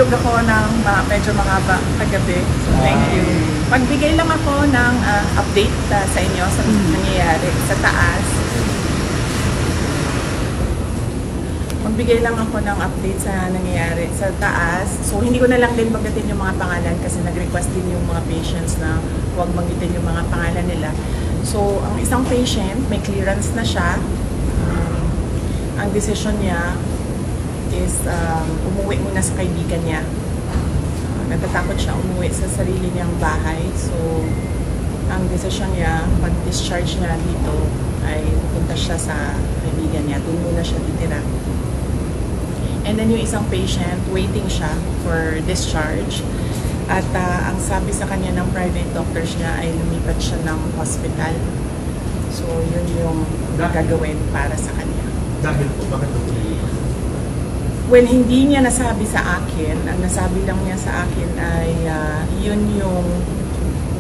natulog ako ng medyo mahaba kagabi. So, thank you. Magbigay lang ako ng update sa inyo sa nangyayari sa taas. Magbigay lang ako ng update sa nangyayari sa taas. So, hindi ko na lang din banggitin yung mga pangalan kasi nag-request din yung mga patients na huwag banggitin yung mga pangalan nila. So, ang isang patient, may clearance na siya. Ang decision niya is umuwi muna sa kaibigan niya. Natatakot siya umuwi sa sarili niyang bahay. So, ang decision niya, pag-discharge niya dito, ay pupunta siya sa kaibigan niya. Doon muna siya titira. And then yung isang patient, waiting siya for discharge. At ang sabi sa kanya ng private doctors niya ay lumipat siya ng hospital. So, yun yung gagawin para sa kanya. Dahil po, bakit ito lumipat? Well, hindi niya nasabi sa akin. Ang nasabi lang niya sa akin ay yun yung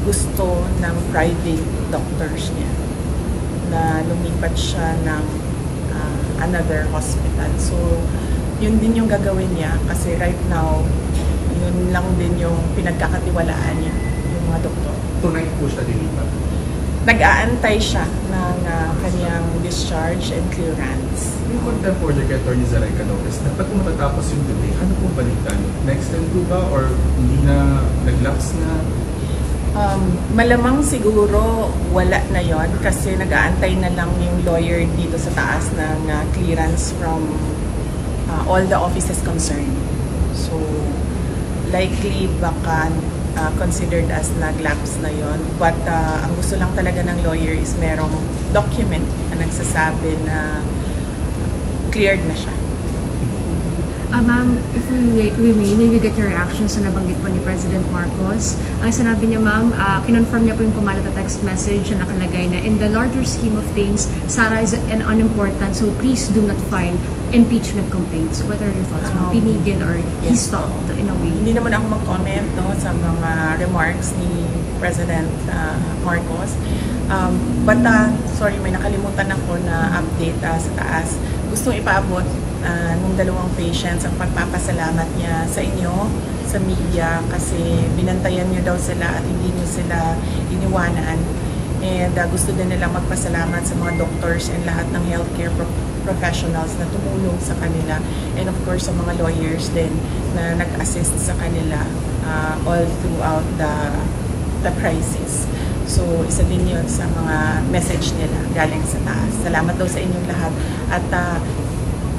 gusto ng private doctors niya. Na lumipat siya ng another hospital. So, yun din yung gagawin niya kasi right now, yun lang din yung pinagkakatiwalaan niya, yung mga doktor. Tonight po siya dilipat? Nag-aantay siya ng kanyang discharge and clearance. Yung contempt order kay Atty. Zaray Canores, dapat kung matatapos yung delay, ano pong balikan? Next time po ba or hindi na nag-lapse na? Malamang siguro wala na yon kasi nag-aantay na lang yung lawyer dito sa taas ng clearance from all the offices concerned. So, likely baka considered as nag-lapse na yon. But ang gusto lang talaga ng lawyer is merong document na nagsasabi na cleared na siya. Ma'am, if we may get your reaction sa nabanggit po ni President Marcos. Ang sinabi niya, ma'am, kinonfirm niya po yung pumalat na text message na nakalagay na in the larger scheme of things, Sara is an unimportant, so please do not file impeachment complaints. What are your thoughts, ma'am? Pinigil or he stopped in a way? Hindi naman ako mag-comment sa mga remarks ni President Marcos. But sorry, may nakalimutan ako na update sa taas. Gustong ipaabot nung dalawang patients ang pagpapasalamat niya sa inyo, sa media, kasi binantayan niyo daw sila at hindi niyo sila iniwanan. And gusto din nilang magpasalamat sa mga doctors and lahat ng healthcare professionals na tumulong sa kanila. And of course, sa mga lawyers din na nag-assist sa kanila all throughout the crisis. So, isa din yun sa mga message nila galing sa taas. Salamat daw sa inyong lahat. At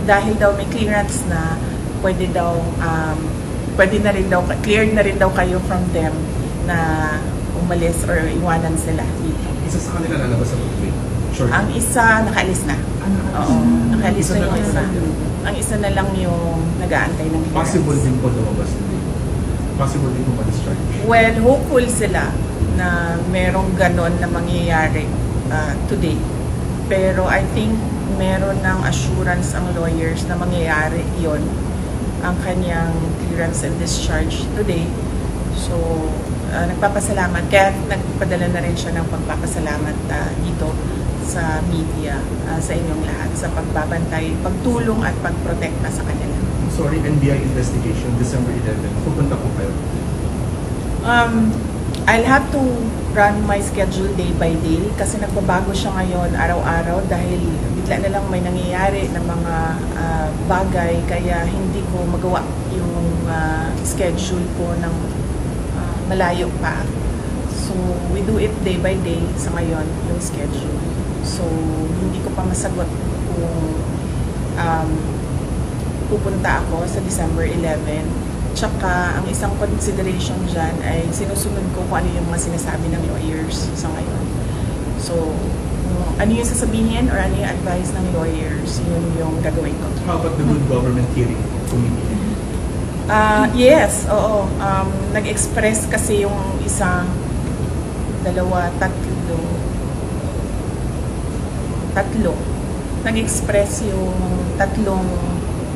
dahil daw may clearance na, pwede na rin daw, cleared na rin daw kayo from them na umalis or iwanan sila dito. Isa sa kanila lalabas sa public? Sure. Ang isa, nakaalis na. Oo, nakaalis na yung isa. Ang isa na lang yung nag-aantay ng clearance. Possible din po lumabas dito? Possible din po ma-discharge? Well, hopeful sila na merong ganon na mangyayari today. Pero I think meron ng assurance ang lawyers na mangyayari yon ang kanyang clearance and discharge today. So, nagpapasalamat. Kaya nagpadala na rin siya ng pagpapasalamat dito sa media, sa inyong lahat, sa pagbabantay, pagtulong at pagprotekta sa kanila. Sorry, NBI investigation, December 11. Pupunta po kayo? I'll have to run my schedule day by day kasi nagbabago siya ngayon araw-araw dahil bigla na lang may nangyayari na mga bagay kaya hindi ko magawa yung schedule ko ng malayo pa. So, we do it day by day sa ngayon, yung schedule. So, hindi ko pa masagot kung pupunta ako sa December 11. Tsaka, ang isang consideration dyan ay sinusunod ko kung ano yung mga sinasabi ng lawyers sa ngayon. So, ano yung sasabihin or ano yung advice ng lawyers, yun yung gagawin ko. How about the Good Government Hearing Committee? Yes, oo. Nag-express kasi yung isa, dalawa, tatlo. Nag-express yung tatlong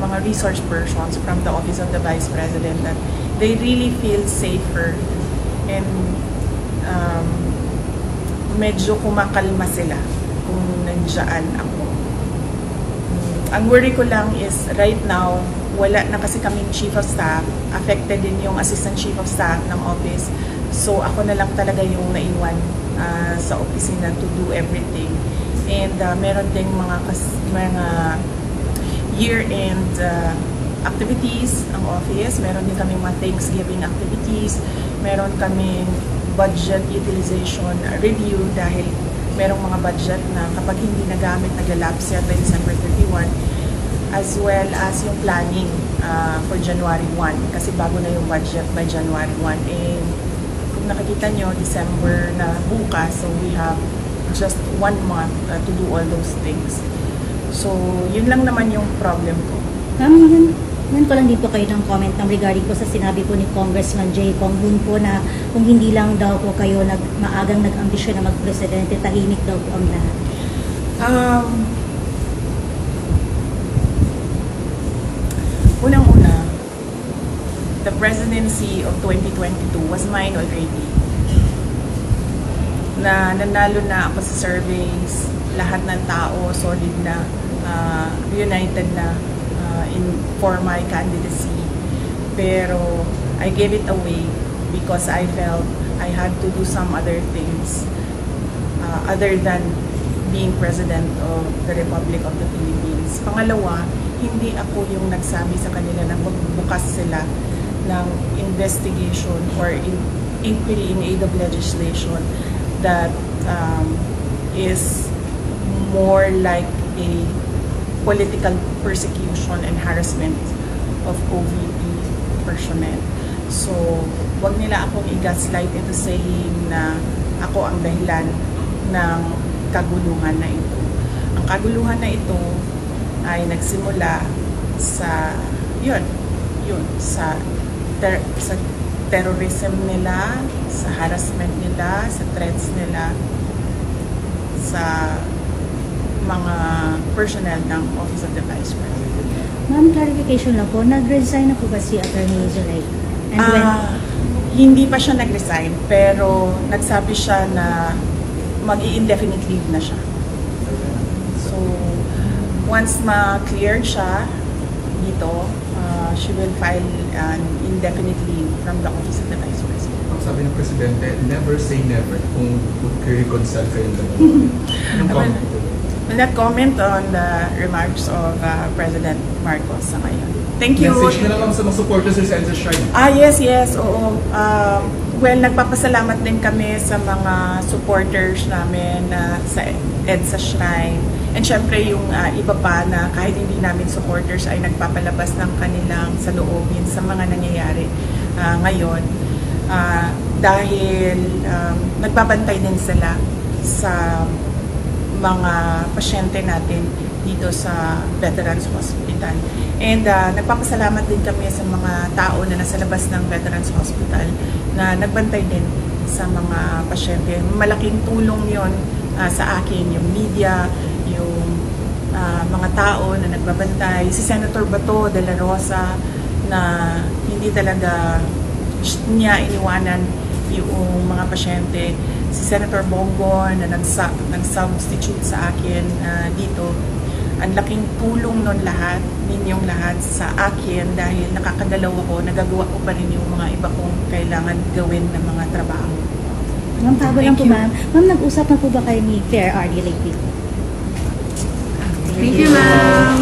mga resource persons from the Office of the Vice President that they really feel safer and medyo kumakalma sila kung nandiyan ako. Ang worry ko lang is right now, wala na kasi kaming chief of staff, affected din yung assistant chief of staff ng office. So ako na lang talaga yung naiwan sa opisina to do everything. And meron ding mga year-end activities ang office. Meron din kaming mga Thanksgiving activities. Meron kaming budget utilization review dahil merong mga budget na kapag hindi nagamit, naglalapse yan by December 31. As well as yung planning for January 1 kasi bago na yung budget by January 1. And kung nakikita nyo, December na bukas, so we have just 1 month to do all those things. So, yun lang naman yung problem ko. Ma'am, yun ko lang din po kayo ng comment regarding po sa sinabi po ni Congressman Jay Cong Hoon po na kung hindi lang daw po kayo maagang nag-ambisyon na mag-presidente, tahimik daw po ang lahat. Unang-una, the presidency of 2022 was mine already. Nanalo na ako sa surveys, lahat ng tao solid na, united na for my candidacy. Pero I gave it away because I felt I had to do some other things other than being President of the Republic of the Philippines. Pangalawa, hindi ako yung nagsabi sa kanila na magbukas sila ng investigation or inquiry in aid of legislation that is more like a political persecution and harassment of OVP personnel. So, wag nila akong i-gaslight into saying na ako ang dahilan ng kaguluhan na ito. Ang kaguluhan na ito ay nagsimula sa sa terrorism nila, sa harassment nila, sa threats nila sa mga personnel ng Office of the Vice President. Ma'am, clarification lang po, nag-resign na po ba si Attorney Zulay? Hindi pa siya nag-resign, pero nagsabi siya na mag-i-indefinite leave na siya. So, once ma-cleared siya dito, she will file an indefinite leave from the Office of the Vice President. Sabi ng Presidente, never say never kung mag-reconcile kayong dalawa. Will not comment on the remarks of President Marcos sa ngayon. Thank you. Message na lang sa mga supporters sa Edsa Shrine. Yes, oo. Well, nagpapasalamat din kami sa mga supporters namin sa EDSA Shrine. And syempre yung iba pa na kahit hindi namin supporters ay nagpapalabas ng kanilang saloobin sa mga nangyayari ngayon. Dahil nagbabantay din sila sa mga pasyente natin dito sa Veterans Hospital. And nagpapasalamat din kami sa mga tao na nasa labas ng Veterans Hospital na nagbantay din sa mga pasyente. Malaking tulong yon sa akin, yung media, yung mga tao na nagbabantay. Si Senator Bato de la Rosa na hindi talaga niya iniwanan yung mga pasyente. Si Senator Bongo na nag-substitute sa akin dito. Ang laking tulong nun lahat, ninyong lahat sa akin dahil nakakagalaw ako, nagagawa ko pa rin yung mga iba kong kailangan gawin na mga trabaho. Ma'am, bago lang po ma'am. Ma'am, nag-usap na po ba kayo ni Fair RD lately? Thank you, ma'am.